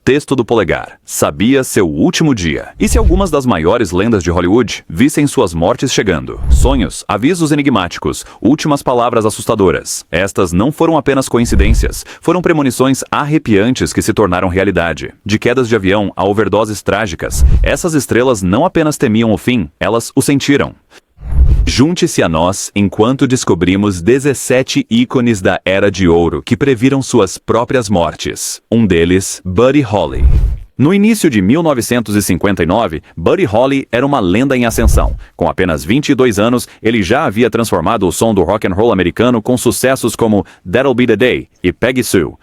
Texto do polegar. Sabia seu último dia. E se algumas das maiores lendas de Hollywood vissem suas mortes chegando? Sonhos, avisos enigmáticos, últimas palavras assustadoras. Estas não foram apenas coincidências, foram premonições arrepiantes que se tornaram realidade. De quedas de avião a overdoses trágicas, essas estrelas não apenas temiam o fim, elas o sentiram. Junte-se a nós enquanto descobrimos 17 ícones da Era de Ouro que previram suas próprias mortes. Um deles, Buddy Holly. No início de 1959, Buddy Holly era uma lenda em ascensão. Com apenas 22 anos, ele já havia transformado o som do rock and roll americano com sucessos como That'll Be the Day e Peggy Sue.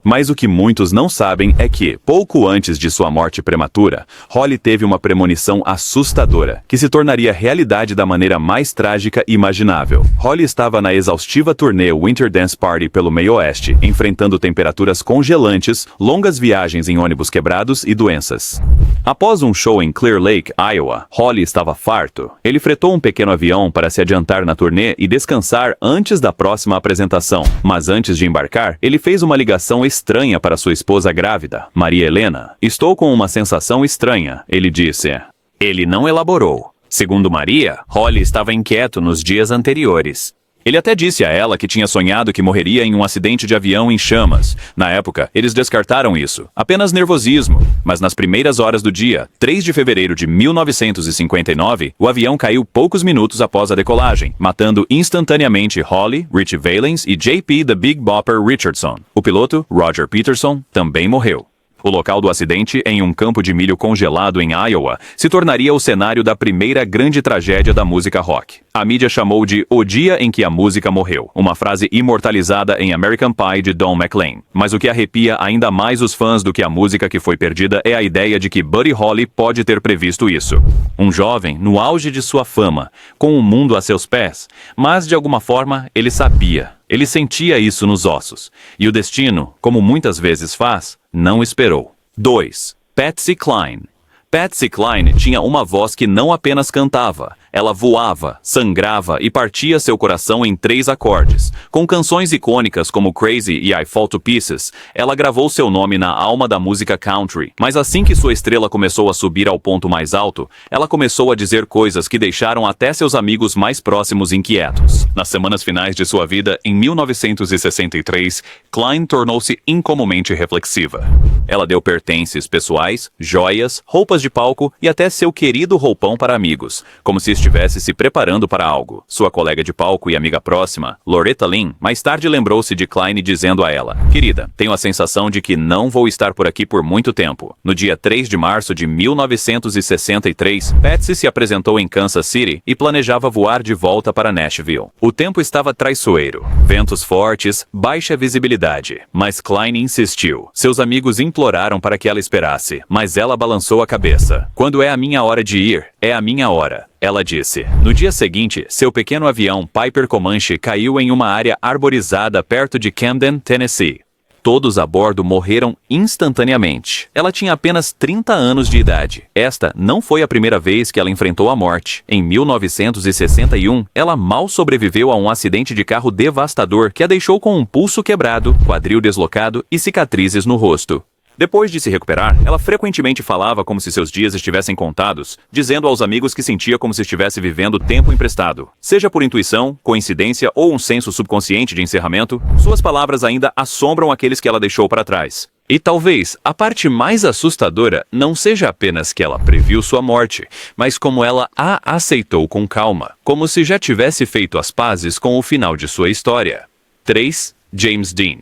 Mas o que muitos não sabem é que, pouco antes de sua morte prematura, Holly teve uma premonição assustadora, que se tornaria realidade da maneira mais trágica imaginável. Holly estava na exaustiva turnê Winter Dance Party pelo meio oeste, enfrentando temperaturas congelantes, longas viagens em ônibus quebrados e doenças. Após um show em Clear Lake, Iowa, Holly estava farto. Ele fretou um pequeno avião para se adiantar na turnê e descansar antes da próxima apresentação. Mas antes de embarcar, ele fez uma ligação estranha para sua esposa grávida, Maria Helena. Estou com uma sensação estranha, ele disse. Ele não elaborou. Segundo Maria, Holly estava inquieto nos dias anteriores. Ele até disse a ela que tinha sonhado que morreria em um acidente de avião em chamas. Na época, eles descartaram isso. Apenas nervosismo. Mas nas primeiras horas do dia, 3 de fevereiro de 1959, o avião caiu poucos minutos após a decolagem, matando instantaneamente Holly, Ritchie Valens e J.P. The Big Bopper Richardson. O piloto, Roger Peterson, também morreu. O local do acidente, em um campo de milho congelado em Iowa, se tornaria o cenário da primeira grande tragédia da música rock. A mídia chamou de "O Dia em que a Música Morreu", uma frase imortalizada em American Pie de Don McLean. Mas o que arrepia ainda mais os fãs do que a música que foi perdida é a ideia de que Buddy Holly pode ter previsto isso. Um jovem, no auge de sua fama, com o mundo a seus pés, mas de alguma forma ele sabia. Ele sentia isso nos ossos. E o destino, como muitas vezes faz, não esperou. 2. Patsy Cline. Patsy Cline tinha uma voz que não apenas cantava, ela voava, sangrava e partia seu coração em 3 acordes. Com canções icônicas como Crazy e I Fall to Pieces, ela gravou seu nome na alma da música country. Mas assim que sua estrela começou a subir ao ponto mais alto, ela começou a dizer coisas que deixaram até seus amigos mais próximos inquietos. Nas semanas finais de sua vida, em 1963, Cline tornou-se incomumente reflexiva. Ela deu pertences pessoais, joias, roupas de palco e até seu querido roupão para amigos, como se estivesse se preparando para algo. Sua colega de palco e amiga próxima, Loretta Lynn, mais tarde lembrou-se de Cline dizendo a ela: "Querida, tenho a sensação de que não vou estar por aqui por muito tempo." No dia 3 de março de 1963, Patsy se apresentou em Kansas City e planejava voar de volta para Nashville. O tempo estava traiçoeiro, ventos fortes, baixa visibilidade, mas Cline insistiu. Seus amigos imploraram para que ela esperasse, mas ela balançou a cabeça. "Quando é a minha hora de ir, é a minha hora", ela disse. No dia seguinte, seu pequeno avião Piper Comanche caiu em uma área arborizada perto de Camden, Tennessee. Todos a bordo morreram instantaneamente. Ela tinha apenas 30 anos de idade. Esta não foi a primeira vez que ela enfrentou a morte. Em 1961, ela mal sobreviveu a um acidente de carro devastador que a deixou com um pulso quebrado, quadril deslocado e cicatrizes no rosto. Depois de se recuperar, ela frequentemente falava como se seus dias estivessem contados, dizendo aos amigos que sentia como se estivesse vivendo tempo emprestado. Seja por intuição, coincidência ou um senso subconsciente de encerramento, suas palavras ainda assombram aqueles que ela deixou para trás. E talvez a parte mais assustadora não seja apenas que ela previu sua morte, mas como ela a aceitou com calma, como se já tivesse feito as pazes com o final de sua história. 3. James Dean.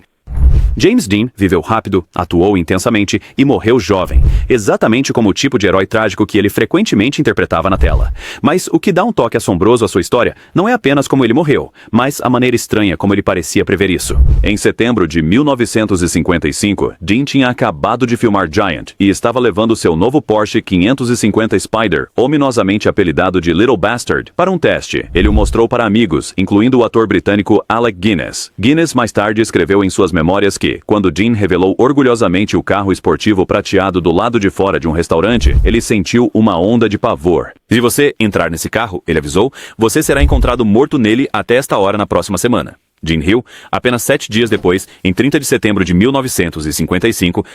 James Dean viveu rápido, atuou intensamente e morreu jovem, exatamente como o tipo de herói trágico que ele frequentemente interpretava na tela. Mas o que dá um toque assombroso à sua história não é apenas como ele morreu, mas a maneira estranha como ele parecia prever isso. Em setembro de 1955, Dean tinha acabado de filmar Giant e estava levando seu novo Porsche 550 Spider, ominosamente apelidado de Little Bastard, para um teste. Ele o mostrou para amigos, incluindo o ator britânico Alec Guinness. Guinness mais tarde escreveu em suas memórias que, quando Dean revelou orgulhosamente o carro esportivo prateado do lado de fora de um restaurante, ele sentiu uma onda de pavor. "Se você entrar nesse carro", ele avisou, "você será encontrado morto nele até esta hora na próxima semana." Dean Hill, apenas 7 dias depois, em 30 de setembro de 1955,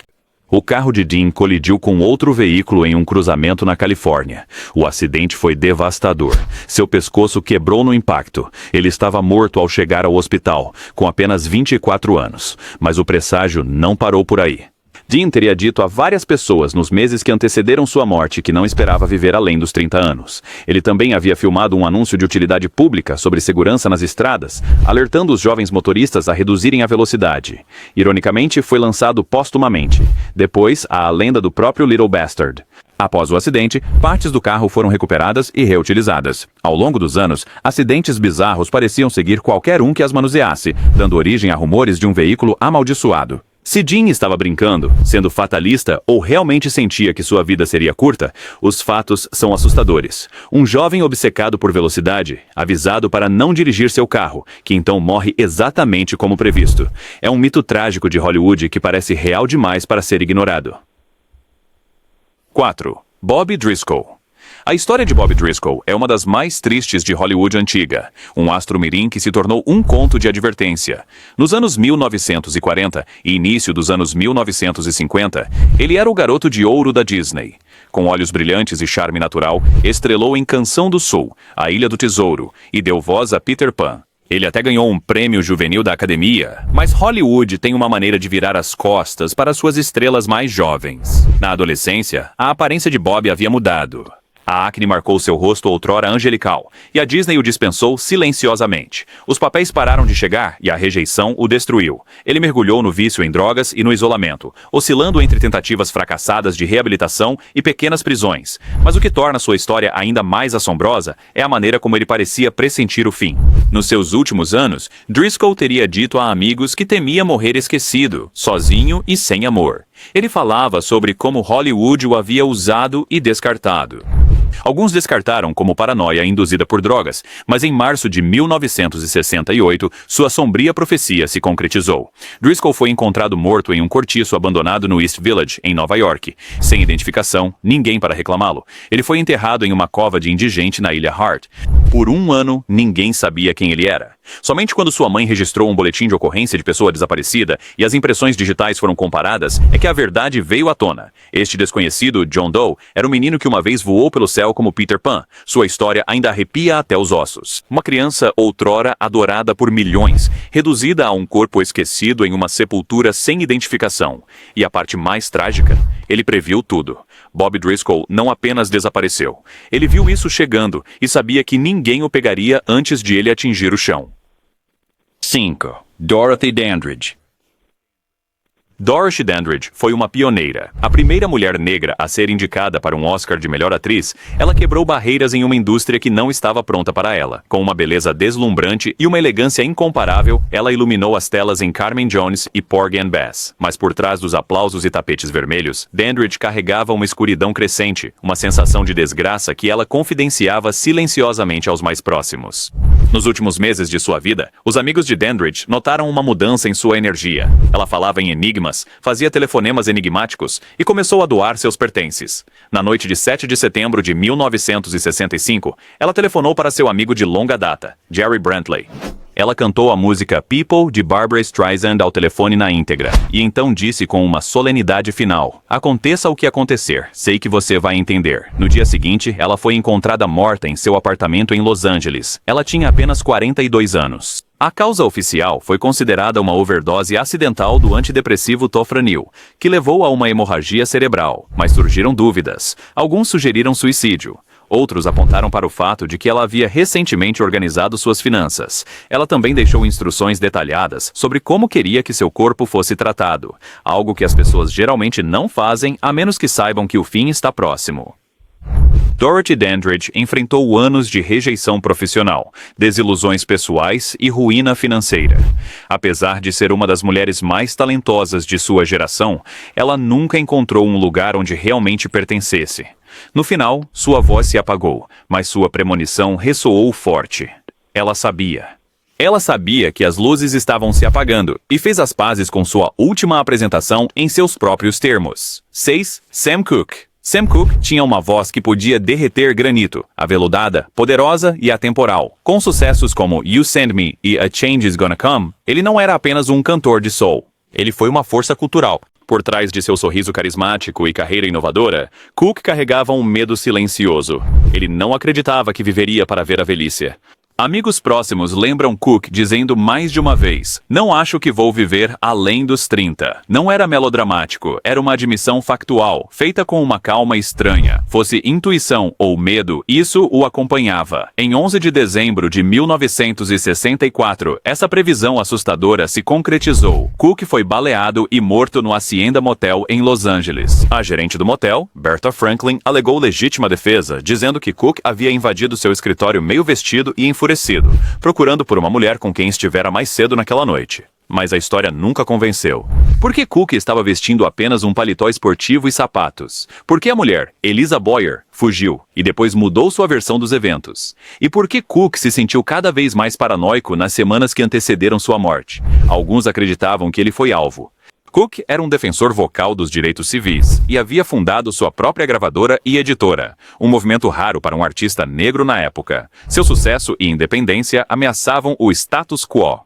O carro de Dean colidiu com outro veículo em um cruzamento na Califórnia. O acidente foi devastador. Seu pescoço quebrou no impacto. Ele estava morto ao chegar ao hospital, com apenas 24 anos. Mas o presságio não parou por aí. Dean teria dito a várias pessoas nos meses que antecederam sua morte que não esperava viver além dos 30 anos. Ele também havia filmado um anúncio de utilidade pública sobre segurança nas estradas, alertando os jovens motoristas a reduzirem a velocidade. Ironicamente, foi lançado póstumamente. Depois, há a lenda do próprio Little Bastard. Após o acidente, partes do carro foram recuperadas e reutilizadas. Ao longo dos anos, acidentes bizarros pareciam seguir qualquer um que as manuseasse, dando origem a rumores de um veículo amaldiçoado. Se Dean estava brincando, sendo fatalista ou realmente sentia que sua vida seria curta, os fatos são assustadores. Um jovem obcecado por velocidade, avisado para não dirigir seu carro, que então morre exatamente como previsto. É um mito trágico de Hollywood que parece real demais para ser ignorado. 4. Bob Driscoll. A história de Bob Driscoll é uma das mais tristes de Hollywood antiga, um astro-mirim que se tornou um conto de advertência. Nos anos 1940 e início dos anos 1950, ele era o garoto de ouro da Disney. Com olhos brilhantes e charme natural, estrelou em Canção do Sul, A Ilha do Tesouro, e deu voz a Peter Pan. Ele até ganhou um prêmio juvenil da Academia, mas Hollywood tem uma maneira de virar as costas para suas estrelas mais jovens. Na adolescência, a aparência de Bob havia mudado. A acne marcou seu rosto outrora angelical, e a Disney o dispensou silenciosamente. Os papéis pararam de chegar e a rejeição o destruiu. Ele mergulhou no vício em drogas e no isolamento, oscilando entre tentativas fracassadas de reabilitação e pequenas prisões. Mas o que torna sua história ainda mais assombrosa é a maneira como ele parecia pressentir o fim. Nos seus últimos anos, Driscoll teria dito a amigos que temia morrer esquecido, sozinho e sem amor. Ele falava sobre como Hollywood o havia usado e descartado. Alguns descartaram como paranoia induzida por drogas, mas em março de 1968, sua sombria profecia se concretizou. Driscoll foi encontrado morto em um cortiço abandonado no East Village, em Nova York. Sem identificação, ninguém para reclamá-lo. Ele foi enterrado em uma cova de indigente na ilha Hart. Por um ano, ninguém sabia quem ele era. Somente quando sua mãe registrou um boletim de ocorrência de pessoa desaparecida e as impressões digitais foram comparadas, é que a verdade veio à tona. Este desconhecido, John Doe, era um menino que uma vez voou pelo céu como Peter Pan. Sua história ainda arrepia até os ossos. Uma criança outrora adorada por milhões, reduzida a um corpo esquecido em uma sepultura sem identificação. E a parte mais trágica, ele previu tudo. Bob Driscoll não apenas desapareceu. Ele viu isso chegando e sabia que ninguém o pegaria antes de ele atingir o chão. 5. Dorothy Dandridge. Dorothy Dandridge foi uma pioneira. A primeira mulher negra a ser indicada para um Oscar de melhor atriz, ela quebrou barreiras em uma indústria que não estava pronta para ela. Com uma beleza deslumbrante e uma elegância incomparável, ela iluminou as telas em Carmen Jones e Porgy and Bess. Mas por trás dos aplausos e tapetes vermelhos, Dandridge carregava uma escuridão crescente, uma sensação de desgraça que ela confidenciava silenciosamente aos mais próximos. Nos últimos meses de sua vida, os amigos de Dandridge notaram uma mudança em sua energia. Ela falava em enigmas, fazia telefonemas enigmáticos e começou a doar seus pertences. Na noite de 7 de setembro de 1965, ela telefonou para seu amigo de longa data, Jerry Brantley. Ela cantou a música People, de Barbra Streisand, ao telefone na íntegra, e então disse com uma solenidade final: aconteça o que acontecer, sei que você vai entender. No dia seguinte, ela foi encontrada morta em seu apartamento em Los Angeles. Ela tinha apenas 42 anos. A causa oficial foi considerada uma overdose acidental do antidepressivo Tofranil, que levou a uma hemorragia cerebral, mas surgiram dúvidas. Alguns sugeriram suicídio. Outros apontaram para o fato de que ela havia recentemente organizado suas finanças. Ela também deixou instruções detalhadas sobre como queria que seu corpo fosse tratado, algo que as pessoas geralmente não fazem a menos que saibam que o fim está próximo. Dorothy Dandridge enfrentou anos de rejeição profissional, desilusões pessoais e ruína financeira. Apesar de ser uma das mulheres mais talentosas de sua geração, ela nunca encontrou um lugar onde realmente pertencesse. No final, sua voz se apagou, mas sua premonição ressoou forte. Ela sabia. Ela sabia que as luzes estavam se apagando e fez as pazes com sua última apresentação em seus próprios termos. 6. Sam Cooke. Sam Cooke tinha uma voz que podia derreter granito, aveludada, poderosa e atemporal. Com sucessos como You Send Me e A Change Is Gonna Come, ele não era apenas um cantor de soul. Ele foi uma força cultural. Por trás de seu sorriso carismático e carreira inovadora, Cook carregava um medo silencioso. Ele não acreditava que viveria para ver a velhice. Amigos próximos lembram Cook dizendo mais de uma vez: "Não acho que vou viver além dos 30. Não era melodramático, era uma admissão factual, feita com uma calma estranha. Fosse intuição ou medo, isso o acompanhava. Em 11 de dezembro de 1964, essa previsão assustadora se concretizou. Cook foi baleado e morto no Hacienda Motel em Los Angeles. A gerente do motel, Bertha Franklin, alegou legítima defesa, dizendo que Cook havia invadido seu escritório meio vestido e enfurecido, procurando por uma mulher com quem estivera mais cedo naquela noite. Mas a história nunca convenceu. Por que Cook estava vestindo apenas um paletó esportivo e sapatos? Por que a mulher, Eliza Boyer, fugiu e depois mudou sua versão dos eventos? E por que Cook se sentiu cada vez mais paranoico nas semanas que antecederam sua morte? Alguns acreditavam que ele foi alvo. Cook era um defensor vocal dos direitos civis e havia fundado sua própria gravadora e editora, um movimento raro para um artista negro na época. Seu sucesso e independência ameaçavam o status quo.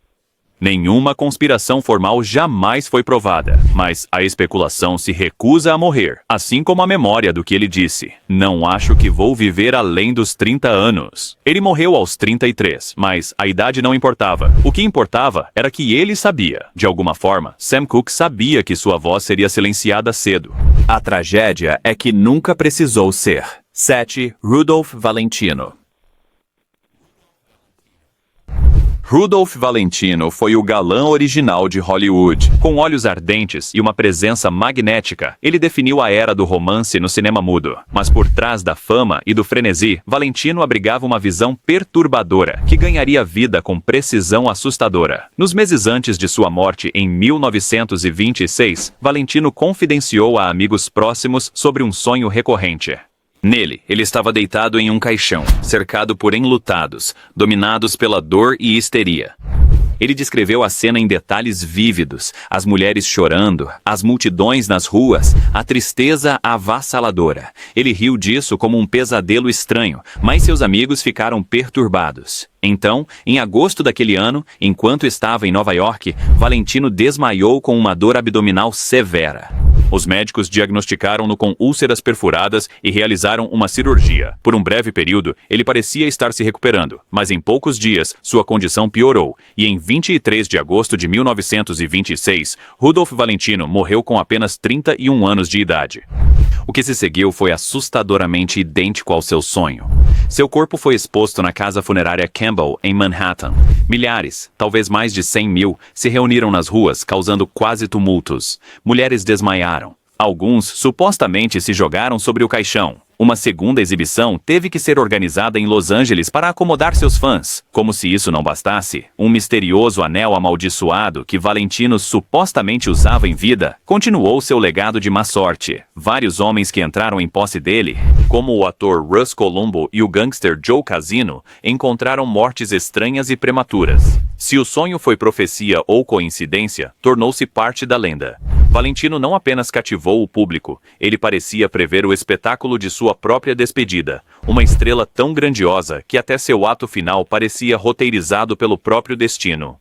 Nenhuma conspiração formal jamais foi provada, mas a especulação se recusa a morrer, assim como a memória do que ele disse: "Não acho que vou viver além dos 30 anos. Ele morreu aos 33, mas a idade não importava. O que importava era que ele sabia. De alguma forma, Sam Cooke sabia que sua voz seria silenciada cedo. A tragédia é que nunca precisou ser. 7. Rudolph Valentino. Rudolph Valentino foi o galã original de Hollywood. Com olhos ardentes e uma presença magnética, ele definiu a era do romance no cinema mudo. Mas por trás da fama e do frenesi, Valentino abrigava uma visão perturbadora, que ganharia vida com precisão assustadora. Nos meses antes de sua morte, em 1926, Valentino confidenciou a amigos próximos sobre um sonho recorrente. Nele, ele estava deitado em um caixão, cercado por enlutados, dominados pela dor e histeria. Ele descreveu a cena em detalhes vívidos, as mulheres chorando, as multidões nas ruas, a tristeza avassaladora. Ele riu disso como um pesadelo estranho, mas seus amigos ficaram perturbados. Então, em agosto daquele ano, enquanto estava em Nova York, Valentino desmaiou com uma dor abdominal severa. Os médicos diagnosticaram-no com úlceras perfuradas e realizaram uma cirurgia. Por um breve período, ele parecia estar se recuperando, mas em poucos dias, sua condição piorou, e em 23 de agosto de 1926, Rudolph Valentino morreu com apenas 31 anos de idade. O que se seguiu foi assustadoramente idêntico ao seu sonho. Seu corpo foi exposto na casa funerária Campbell, em Manhattan. Milhares, talvez mais de 100 mil, se reuniram nas ruas, causando quase tumultos. Mulheres desmaiaram. Alguns supostamente se jogaram sobre o caixão. Uma segunda exibição teve que ser organizada em Los Angeles para acomodar seus fãs. Como se isso não bastasse, um misterioso anel amaldiçoado que Valentino supostamente usava em vida continuou seu legado de má sorte. Vários homens que entraram em posse dele, como o ator Russ Columbo e o gangster Joe Casino, encontraram mortes estranhas e prematuras. Se o sonho foi profecia ou coincidência, tornou-se parte da lenda. Valentino não apenas cativou o público, ele parecia prever o espetáculo de sua própria despedida, uma estrela tão grandiosa que até seu ato final parecia roteirizado pelo próprio destino.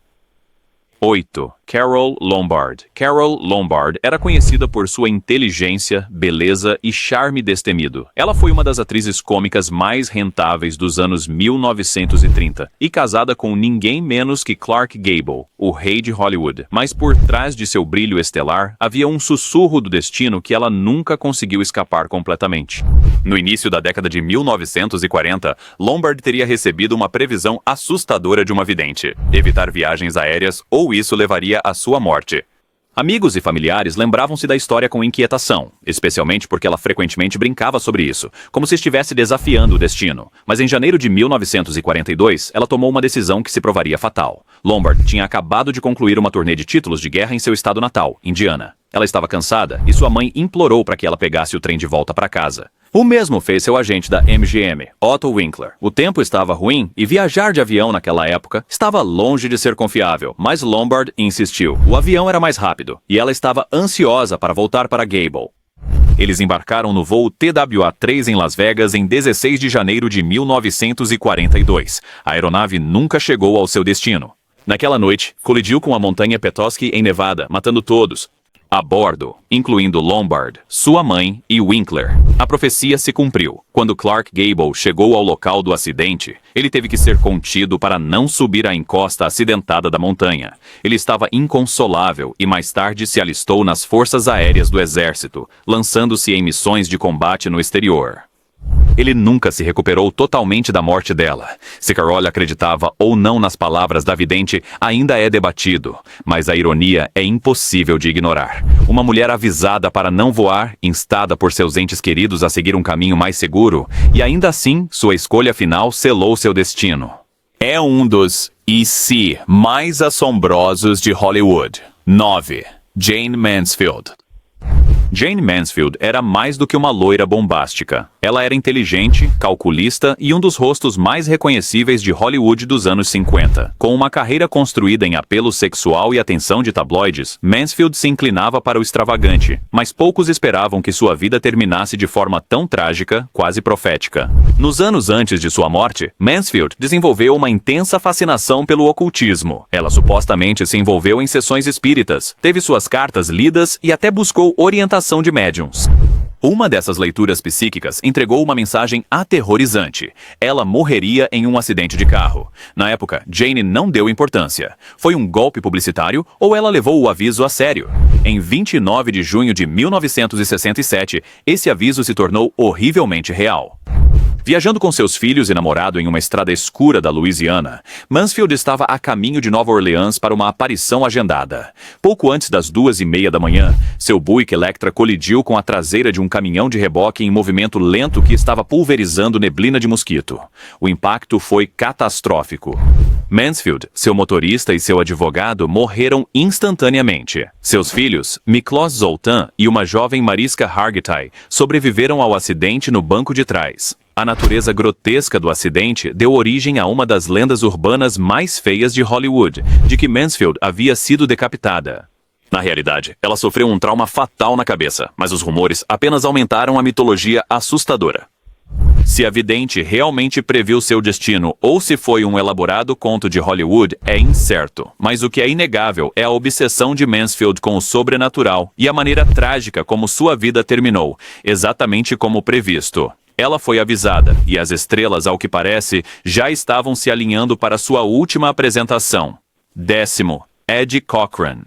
8. Carole Lombard. Carole Lombard era conhecida por sua inteligência, beleza e charme destemido. Ela foi uma das atrizes cômicas mais rentáveis dos anos 1930 e casada com ninguém menos que Clark Gable, o rei de Hollywood. Mas por trás de seu brilho estelar, havia um sussurro do destino que ela nunca conseguiu escapar completamente. No início da década de 1940, Lombard teria recebido uma previsão assustadora de uma vidente: evitar viagens aéreas ou isso levaria à sua morte. Amigos e familiares lembravam-se da história com inquietação, especialmente porque ela frequentemente brincava sobre isso, como se estivesse desafiando o destino. Mas em janeiro de 1942, ela tomou uma decisão que se provaria fatal. Lombard tinha acabado de concluir uma turnê de títulos de guerra em seu estado natal, Indiana. Ela estava cansada e sua mãe implorou para que ela pegasse o trem de volta para casa. O mesmo fez seu agente da MGM, Otto Winkler. O tempo estava ruim e viajar de avião naquela época estava longe de ser confiável, mas Lombard insistiu. O avião era mais rápido e ela estava ansiosa para voltar para Gable. Eles embarcaram no voo TWA-3 em Las Vegas em 16 de janeiro de 1942. A aeronave nunca chegou ao seu destino. Naquela noite, colidiu com a montanha Petoskey em Nevada, matando todos, A bordo, incluindo Lombard, sua mãe e Winkler. A profecia se cumpriu. Quando Clark Gable chegou ao local do acidente, ele teve que ser contido para não subir a encosta acidentada da montanha. Ele estava inconsolável e mais tarde se alistou nas forças aéreas do exército, lançando-se em missões de combate no exterior. Ele nunca se recuperou totalmente da morte dela. Se Carole acreditava ou não nas palavras da vidente ainda é debatido, mas a ironia é impossível de ignorar. Uma mulher avisada para não voar, instada por seus entes queridos a seguir um caminho mais seguro, e ainda assim, sua escolha final selou seu destino. É um dos e se mais assombrosos de Hollywood. 9. Jayne Mansfield. Jayne Mansfield era mais do que uma loira bombástica. Ela era inteligente, calculista e um dos rostos mais reconhecíveis de Hollywood dos anos 50. Com uma carreira construída em apelo sexual e atenção de tabloides, Mansfield se inclinava para o extravagante, mas poucos esperavam que sua vida terminasse de forma tão trágica, quase profética. Nos anos antes de sua morte, Mansfield desenvolveu uma intensa fascinação pelo ocultismo. Ela supostamente se envolveu em sessões espíritas, teve suas cartas lidas e até buscou orientação de médiuns. Uma dessas leituras psíquicas entregou uma mensagem aterrorizante. Ela morreria em um acidente de carro. Na época, Jayne não deu importância. Foi um golpe publicitário ou ela levou o aviso a sério? Em 29 de junho de 1967, esse aviso se tornou horrivelmente real. Viajando com seus filhos e namorado em uma estrada escura da Louisiana, Mansfield estava a caminho de Nova Orleans para uma aparição agendada. Pouco antes das 2:30 da manhã, seu Buick Electra colidiu com a traseira de um caminhão de reboque em movimento lento que estava pulverizando neblina de mosquito. O impacto foi catastrófico. Mansfield, seu motorista e seu advogado morreram instantaneamente. Seus filhos, Miklos Zoltan e uma jovem Mariska Hargitay, sobreviveram ao acidente no banco de trás. A natureza grotesca do acidente deu origem a uma das lendas urbanas mais feias de Hollywood, de que Mansfield havia sido decapitada. Na realidade, ela sofreu um trauma fatal na cabeça, mas os rumores apenas aumentaram a mitologia assustadora. Se a vidente realmente previu seu destino ou se foi um elaborado conto de Hollywood é incerto, mas o que é inegável é a obsessão de Mansfield com o sobrenatural e a maneira trágica como sua vida terminou, exatamente como previsto. Ela foi avisada, e as estrelas, ao que parece, já estavam se alinhando para sua última apresentação. 10. Eddie Cochran.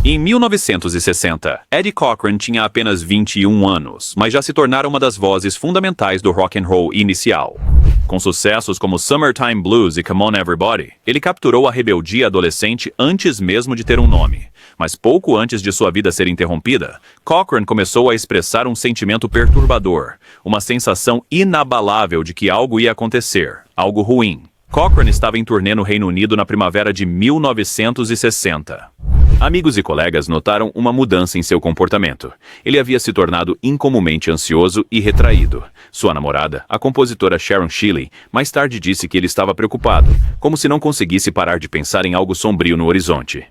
Em 1960, Eddie Cochran tinha apenas 21 anos, mas já se tornara uma das vozes fundamentais do rock and roll inicial. Com sucessos como Summertime Blues e Come On Everybody, ele capturou a rebeldia adolescente antes mesmo de ter um nome. Mas pouco antes de sua vida ser interrompida, Cochran começou a expressar um sentimento perturbador, uma sensação inabalável de que algo ia acontecer, algo ruim. Cochran estava em turnê no Reino Unido na primavera de 1960. Amigos e colegas notaram uma mudança em seu comportamento. Ele havia se tornado incomumente ansioso e retraído. Sua namorada, a compositora Sharon Shelley, mais tarde disse que ele estava preocupado, como se não conseguisse parar de pensar em algo sombrio no horizonte.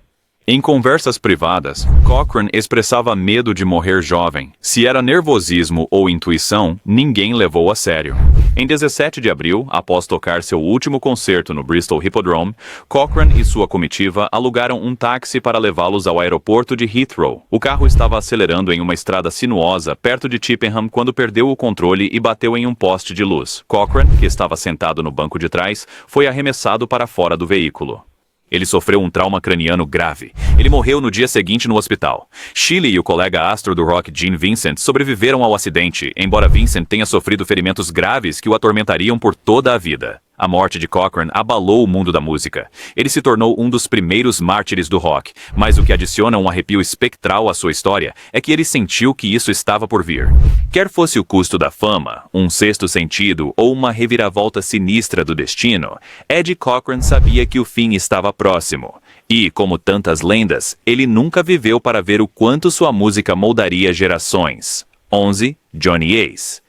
Em conversas privadas, Cochran expressava medo de morrer jovem. Se era nervosismo ou intuição, ninguém levou a sério. Em 17 de abril, após tocar seu último concerto no Bristol Hippodrome, Cochran e sua comitiva alugaram um táxi para levá-los ao aeroporto de Heathrow. O carro estava acelerando em uma estrada sinuosa perto de Chippenham quando perdeu o controle e bateu em um poste de luz. Cochran, que estava sentado no banco de trás, foi arremessado para fora do veículo. Ele sofreu um trauma craniano grave. Ele morreu no dia seguinte no hospital. Shelley e o colega astro do rock Gene Vincent sobreviveram ao acidente, embora Vincent tenha sofrido ferimentos graves que o atormentariam por toda a vida. A morte de Cochran abalou o mundo da música. Ele se tornou um dos primeiros mártires do rock, mas o que adiciona um arrepio espectral à sua história é que ele sentiu que isso estava por vir. Quer fosse o custo da fama, um sexto sentido ou uma reviravolta sinistra do destino, Eddie Cochran sabia que o fim estava próximo. E, como tantas lendas, ele nunca viveu para ver o quanto sua música moldaria gerações. 11. Johnny Ace.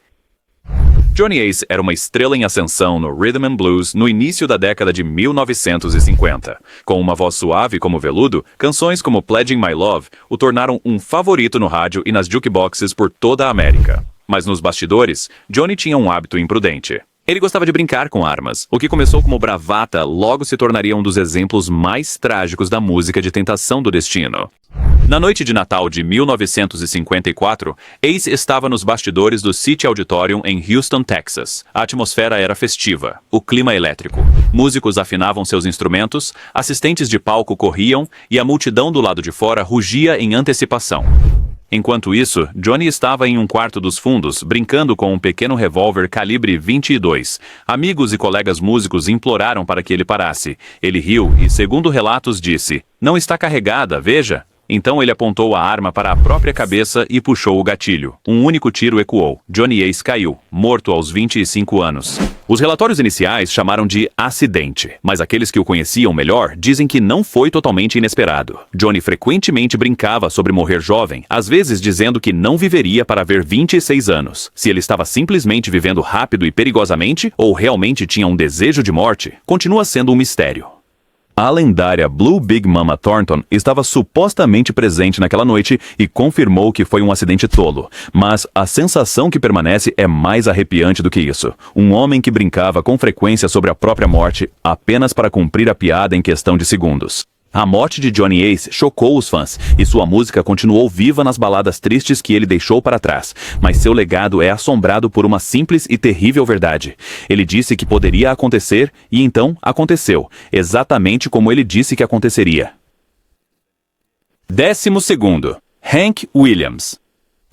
Johnny Ace era uma estrela em ascensão no Rhythm and Blues no início da década de 1950. Com uma voz suave como veludo, canções como Pledging My Love o tornaram um favorito no rádio e nas jukeboxes por toda a América. Mas nos bastidores, Johnny tinha um hábito imprudente. Ele gostava de brincar com armas. O que começou como bravata logo se tornaria um dos exemplos mais trágicos da música de tentação do destino. Na noite de Natal de 1954, Ace estava nos bastidores do City Auditorium em Houston, Texas. A atmosfera era festiva, o clima elétrico. Músicos afinavam seus instrumentos, assistentes de palco corriam e a multidão do lado de fora rugia em antecipação. Enquanto isso, Johnny estava em um quarto dos fundos, brincando com um pequeno revólver calibre 22. Amigos e colegas músicos imploraram para que ele parasse. Ele riu e, segundo relatos, disse: "Não está carregada, veja." Então ele apontou a arma para a própria cabeça e puxou o gatilho. Um único tiro ecoou. Johnny Ace caiu, morto aos 25 anos. Os relatórios iniciais chamaram de acidente, mas aqueles que o conheciam melhor dizem que não foi totalmente inesperado. Johnny frequentemente brincava sobre morrer jovem, às vezes dizendo que não viveria para ver 26 anos. Se ele estava simplesmente vivendo rápido e perigosamente, ou realmente tinha um desejo de morte, continua sendo um mistério. A lendária Blue Big Mama Thornton estava supostamente presente naquela noite e confirmou que foi um acidente tolo. Mas a sensação que permanece é mais arrepiante do que isso. Um homem que brincava com frequência sobre a própria morte apenas para cumprir a piada em questão de segundos. A morte de Johnny Ace chocou os fãs, e sua música continuou viva nas baladas tristes que ele deixou para trás. Mas seu legado é assombrado por uma simples e terrível verdade. Ele disse que poderia acontecer, e então aconteceu, exatamente como ele disse que aconteceria. 12º. Hank Williams.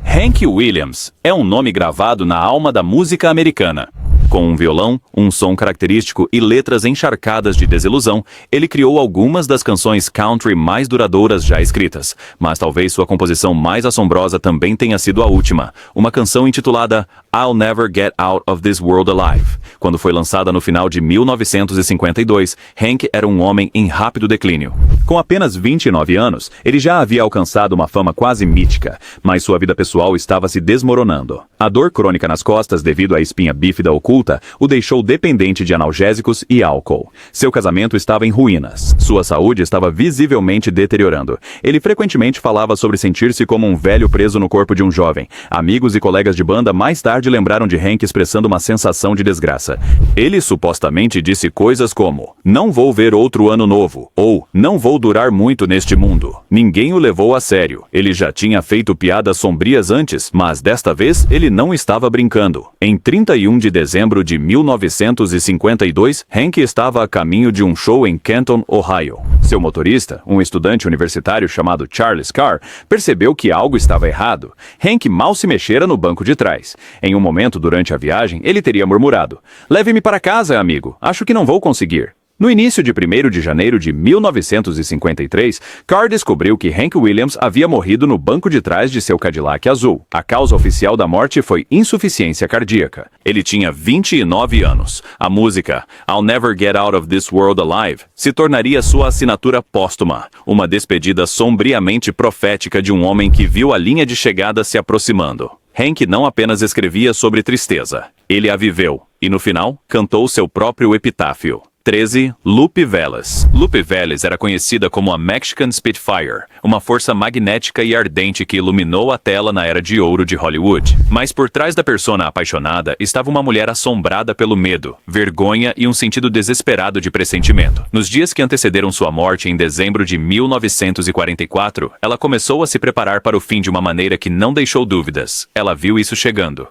Hank Williams é um nome gravado na alma da música americana. Com um violão, um som característico e letras encharcadas de desilusão, ele criou algumas das canções country mais duradouras já escritas, mas talvez sua composição mais assombrosa também tenha sido a última, uma canção intitulada I'll Never Get Out of This World Alive. Quando foi lançada no final de 1952, Hank era um homem em rápido declínio. Com apenas 29 anos, ele já havia alcançado uma fama quase mítica, mas sua vida pessoal estava se desmoronando. A dor crônica nas costas devido à espinha bífida oculta o deixou dependente de analgésicos e álcool. Seu casamento estava em ruínas. Sua saúde estava visivelmente deteriorando. Ele frequentemente falava sobre sentir-se como um velho preso no corpo de um jovem. Amigos e colegas de banda mais tarde lembraram de Hank expressando uma sensação de desgraça. Ele supostamente disse coisas como: "Não vou ver outro ano novo", ou "Não vou durar muito neste mundo". Ninguém o levou a sério. Ele já tinha feito piadas sombrias antes, mas desta vez ele não estava brincando. Em 31 de dezembro de 1952, Hank estava a caminho de um show em Canton, Ohio. Seu motorista, um estudante universitário chamado Charles Carr, percebeu que algo estava errado. Hank mal se mexera no banco de trás. Em um momento durante a viagem, ele teria murmurado: "Leve-me para casa, amigo. Acho que não vou conseguir." No início de 1º de janeiro de 1953, Carr descobriu que Hank Williams havia morrido no banco de trás de seu Cadillac azul. A causa oficial da morte foi insuficiência cardíaca. Ele tinha 29 anos. A música I'll Never Get Out of This World Alive se tornaria sua assinatura póstuma, uma despedida sombriamente profética de um homem que viu a linha de chegada se aproximando. Hank não apenas escrevia sobre tristeza, ele a viveu, e no final, cantou seu próprio epitáfio. 13. Lupe Velas. Lupe Velas era conhecida como a Mexican Spitfire, uma força magnética e ardente que iluminou a tela na era de ouro de Hollywood. Mas por trás da persona apaixonada estava uma mulher assombrada pelo medo, vergonha e um sentido desesperado de pressentimento. Nos dias que antecederam sua morte em dezembro de 1944, ela começou a se preparar para o fim de uma maneira que não deixou dúvidas. Ela viu isso chegando.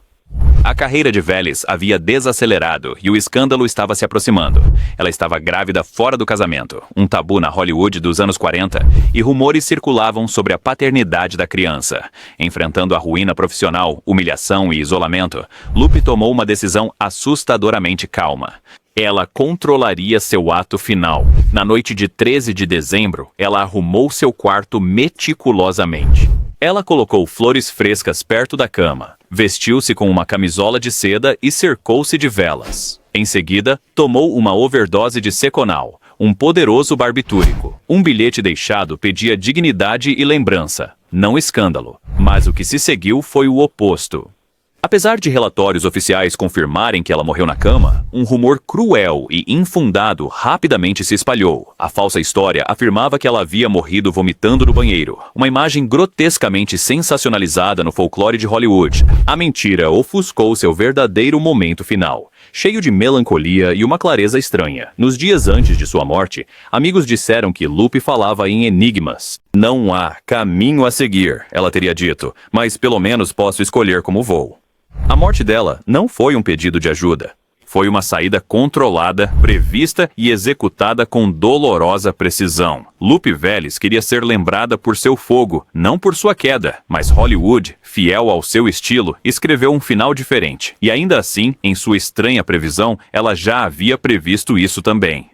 A carreira de Velas havia desacelerado e o escândalo estava se aproximando. Ela estava grávida fora do casamento, um tabu na Hollywood dos anos 40, e rumores circulavam sobre a paternidade da criança. Enfrentando a ruína profissional, humilhação e isolamento, Lupe tomou uma decisão assustadoramente calma. Ela controlaria seu ato final. Na noite de 13 de dezembro, ela arrumou seu quarto meticulosamente. Ela colocou flores frescas perto da cama, vestiu-se com uma camisola de seda e cercou-se de velas. Em seguida, tomou uma overdose de Seconal, um poderoso barbitúrico. Um bilhete deixado pedia dignidade e lembrança, não escândalo. Mas o que se seguiu foi o oposto. Apesar de relatórios oficiais confirmarem que ela morreu na cama, um rumor cruel e infundado rapidamente se espalhou. A falsa história afirmava que ela havia morrido vomitando no banheiro, uma imagem grotescamente sensacionalizada no folclore de Hollywood. A mentira ofuscou seu verdadeiro momento final. cheio de melancolia e uma clareza estranha. Nos dias antes de sua morte, amigos disseram que Lupe falava em enigmas. Não há caminho a seguir, ela teria dito, mas pelo menos posso escolher como vou. A morte dela não foi um pedido de ajuda. Foi uma saída controlada, prevista e executada com dolorosa precisão. Lupe Vélez queria ser lembrada por seu fogo, não por sua queda, mas Hollywood, fiel ao seu estilo, escreveu um final diferente. E ainda assim, em sua estranha previsão, ela já havia previsto isso também.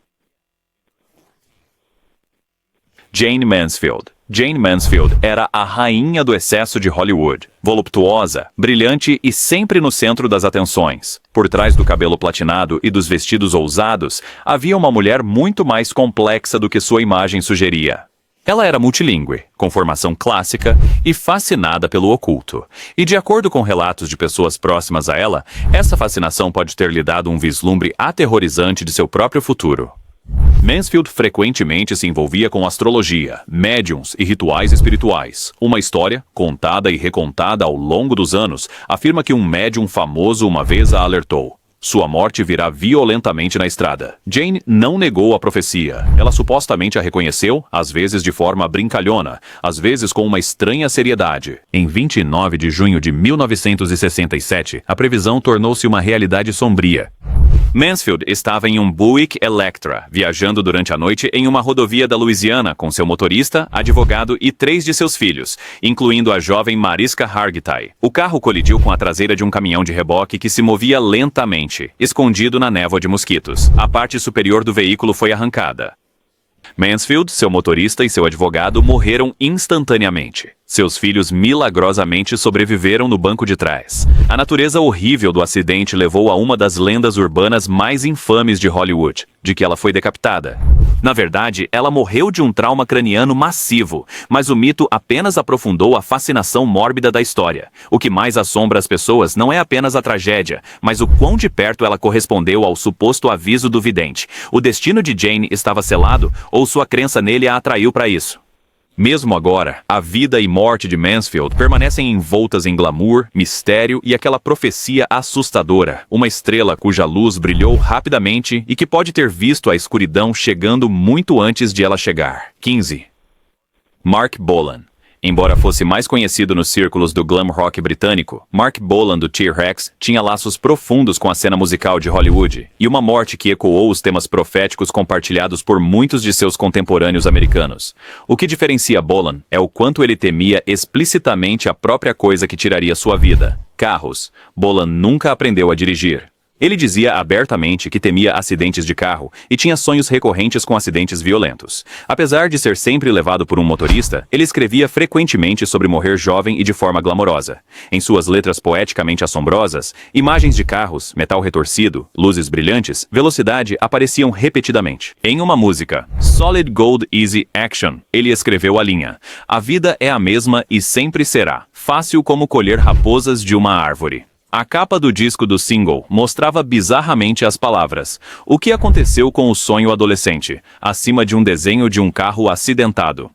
Jayne Mansfield. Jayne Mansfield era a rainha do excesso de Hollywood. Voluptuosa, brilhante e sempre no centro das atenções. Por trás do cabelo platinado e dos vestidos ousados, havia uma mulher muito mais complexa do que sua imagem sugeria. Ela era multilingüe, com formação clássica e fascinada pelo oculto. E de acordo com relatos de pessoas próximas a ela, essa fascinação pode ter lhe dado um vislumbre aterrorizante de seu próprio futuro. Mansfield frequentemente se envolvia com astrologia, médiums e rituais espirituais. Uma história, contada e recontada ao longo dos anos, afirma que um médium famoso uma vez a alertou. Sua morte virá violentamente na estrada. Jayne não negou a profecia. Ela supostamente a reconheceu, às vezes de forma brincalhona, às vezes com uma estranha seriedade. Em 29 de junho de 1967, a previsão tornou-se uma realidade sombria. Mansfield estava em um Buick Electra, viajando durante a noite em uma rodovia da Louisiana com seu motorista, advogado e 3 de seus filhos, incluindo a jovem Mariska Hargitay. O carro colidiu com a traseira de um caminhão de reboque que se movia lentamente, escondido na névoa de mosquitos. A parte superior do veículo foi arrancada. Mansfield, seu motorista e seu advogado morreram instantaneamente. Seus filhos milagrosamente sobreviveram no banco de trás. A natureza horrível do acidente levou a uma das lendas urbanas mais infames de Hollywood, de que ela foi decapitada. Na verdade, ela morreu de um trauma craniano massivo, mas o mito apenas aprofundou a fascinação mórbida da história. O que mais assombra as pessoas não é apenas a tragédia, mas o quão de perto ela correspondeu ao suposto aviso do vidente. O destino de Jayne estava selado, ou sua crença nele a atraiu para isso? Mesmo agora, a vida e morte de Mansfield permanecem envoltas em glamour, mistério e aquela profecia assustadora. Uma estrela cuja luz brilhou rapidamente e que pode ter visto a escuridão chegando muito antes de ela chegar. 15. Marc Bolan. Embora fosse mais conhecido nos círculos do glam rock britânico, Marc Bolan do T-Rex tinha laços profundos com a cena musical de Hollywood, e uma morte que ecoou os temas proféticos compartilhados por muitos de seus contemporâneos americanos. O que diferencia Bolan é o quanto ele temia explicitamente a própria coisa que tiraria sua vida: carros. Bolan nunca aprendeu a dirigir. Ele dizia abertamente que temia acidentes de carro e tinha sonhos recorrentes com acidentes violentos. Apesar de ser sempre levado por um motorista, ele escrevia frequentemente sobre morrer jovem e de forma glamourosa. Em suas letras poeticamente assombrosas, imagens de carros, metal retorcido, luzes brilhantes, velocidade apareciam repetidamente. Em uma música, Solid Gold Easy Action, ele escreveu a linha: "A vida é a mesma e sempre será, fácil como colher raposas de uma árvore." A capa do disco do single mostrava bizarramente as palavras: "O que aconteceu com o sonho adolescente?", acima de um desenho de um carro acidentado.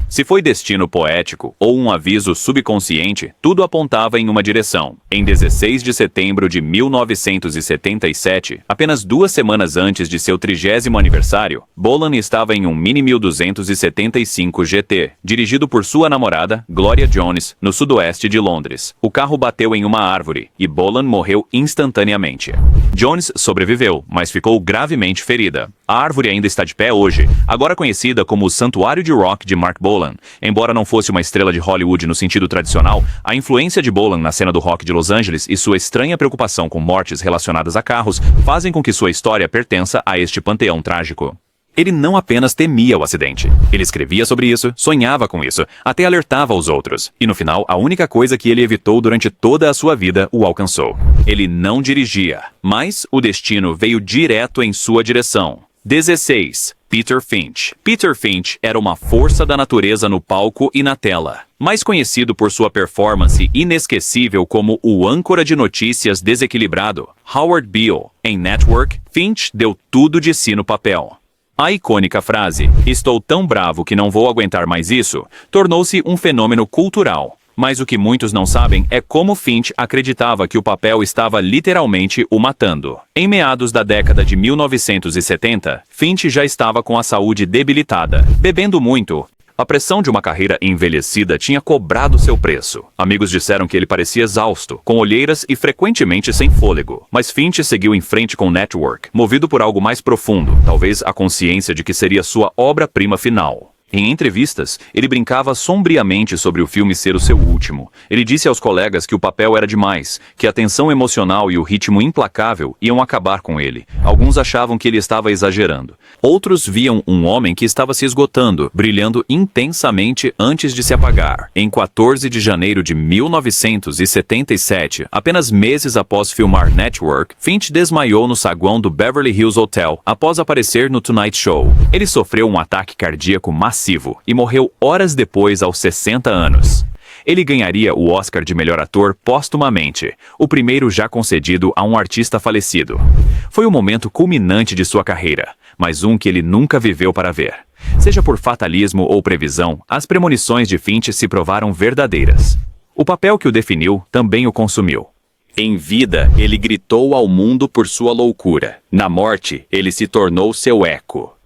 Se foi destino poético ou um aviso subconsciente, tudo apontava em uma direção. Em 16 de setembro de 1977, apenas 2 semanas antes de seu 30º aniversário, Bolan estava em um Mini 1275 GT, dirigido por sua namorada, Gloria Jones, no sudoeste de Londres. O carro bateu em uma árvore e Bolan morreu instantaneamente. Jones sobreviveu, mas ficou gravemente ferida. A árvore ainda está de pé hoje, agora conhecida como o Santuário de Rock de Marc Bolan. Embora não fosse uma estrela de Hollywood no sentido tradicional, a influência de Bolan na cena do rock de Los Angeles e sua estranha preocupação com mortes relacionadas a carros fazem com que sua história pertença a este panteão trágico. Ele não apenas temia o acidente. Ele escrevia sobre isso, sonhava com isso, até alertava os outros. E no final, a única coisa que ele evitou durante toda a sua vida o alcançou. Ele não dirigia, mas o destino veio direto em sua direção. 16. Peter Finch. Peter Finch era uma força da natureza no palco e na tela. Mais conhecido por sua performance inesquecível como o âncora de notícias desequilibrado, Howard Beale, em Network, Finch deu tudo de si no papel. A icônica frase, "Estou tão bravo que não vou aguentar mais isso", tornou-se um fenômeno cultural. Mas o que muitos não sabem é como Finch acreditava que o papel estava literalmente o matando. Em meados da década de 1970, Finch já estava com a saúde debilitada, bebendo muito. A pressão de uma carreira envelhecida tinha cobrado seu preço. Amigos disseram que ele parecia exausto, com olheiras e frequentemente sem fôlego. Mas Finch seguiu em frente com Network, movido por algo mais profundo, talvez a consciência de que seria sua obra-prima final. Em entrevistas, ele brincava sombriamente sobre o filme ser o seu último. Ele disse aos colegas que o papel era demais, que a tensão emocional e o ritmo implacável iam acabar com ele. Alguns achavam que ele estava exagerando. Outros viam um homem que estava se esgotando, brilhando intensamente antes de se apagar. Em 14 de janeiro de 1977, apenas meses após filmar Network, Finch desmaiou no saguão do Beverly Hills Hotel após aparecer no Tonight Show. Ele sofreu um ataque cardíaco massivo e morreu horas depois aos 60 anos. Ele ganharia o Oscar de melhor ator póstumamente, o primeiro já concedido a um artista falecido. Foi o momento culminante de sua carreira, mas um que ele nunca viveu para ver. Seja por fatalismo ou previsão, as premonições de Finch se provaram verdadeiras. O papel que o definiu também o consumiu. Em vida, ele gritou ao mundo por sua loucura. Na morte, ele se tornou seu eco.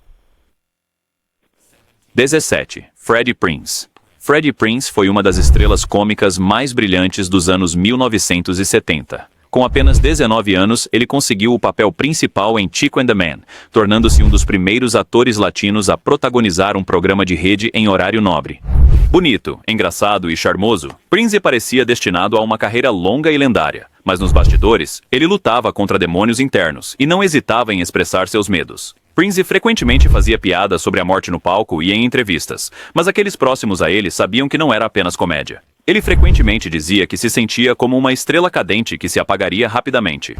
17. Freddie Prinze. Freddie Prinze foi uma das estrelas cômicas mais brilhantes dos anos 1970. Com apenas 19 anos, ele conseguiu o papel principal em Chico and the Man, tornando-se um dos primeiros atores latinos a protagonizar um programa de rede em horário nobre. Bonito, engraçado e charmoso, Prinze parecia destinado a uma carreira longa e lendária, mas nos bastidores, ele lutava contra demônios internos e não hesitava em expressar seus medos. Prinze frequentemente fazia piadas sobre a morte no palco e em entrevistas, mas aqueles próximos a ele sabiam que não era apenas comédia. Ele frequentemente dizia que se sentia como uma estrela cadente que se apagaria rapidamente.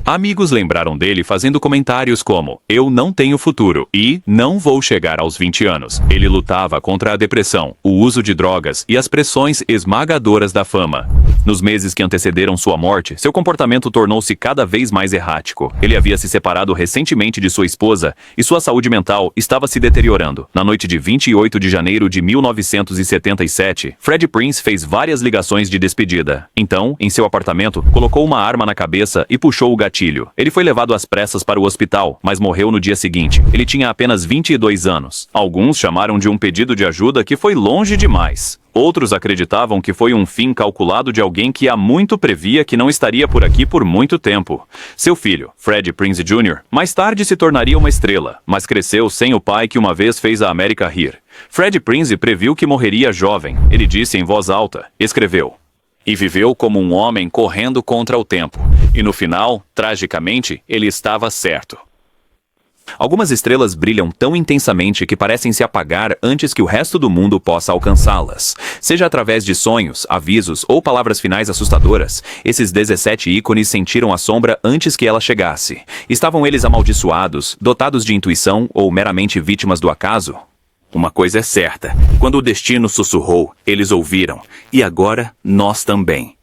Amigos lembraram dele fazendo comentários como: "Eu não tenho futuro" e "Não vou chegar aos 20 anos". Ele lutava contra a depressão, o uso de drogas e as pressões esmagadoras da fama. Nos meses que antecederam sua morte, seu comportamento tornou-se cada vez mais errático. Ele havia se separado recentemente de sua esposa e sua saúde mental estava se deteriorando. Na noite de 28 de janeiro de 1977, Freddie Prinze fez várias ligações de despedida. Então, em seu apartamento, colocou uma arma na cabeça e puxou o gatilho. Ele foi levado às pressas para o hospital, mas morreu no dia seguinte. Ele tinha apenas 22 anos. Alguns chamaram de um pedido de ajuda que foi longe demais. Outros acreditavam que foi um fim calculado de alguém que há muito previa que não estaria por aqui por muito tempo. Seu filho, Freddie Prinze Jr., mais tarde se tornaria uma estrela, mas cresceu sem o pai que uma vez fez a América rir. Freddie Prinze previu que morreria jovem. Ele disse em voz alta, escreveu: "E viveu como um homem correndo contra o tempo. E no final, tragicamente, ele estava certo." Algumas estrelas brilham tão intensamente que parecem se apagar antes que o resto do mundo possa alcançá-las. Seja através de sonhos, avisos ou palavras finais assustadoras, esses 17 ícones sentiram a sombra antes que ela chegasse. Estavam eles amaldiçoados, dotados de intuição ou meramente vítimas do acaso? Uma coisa é certa, quando o destino sussurrou, eles ouviram, e agora nós também.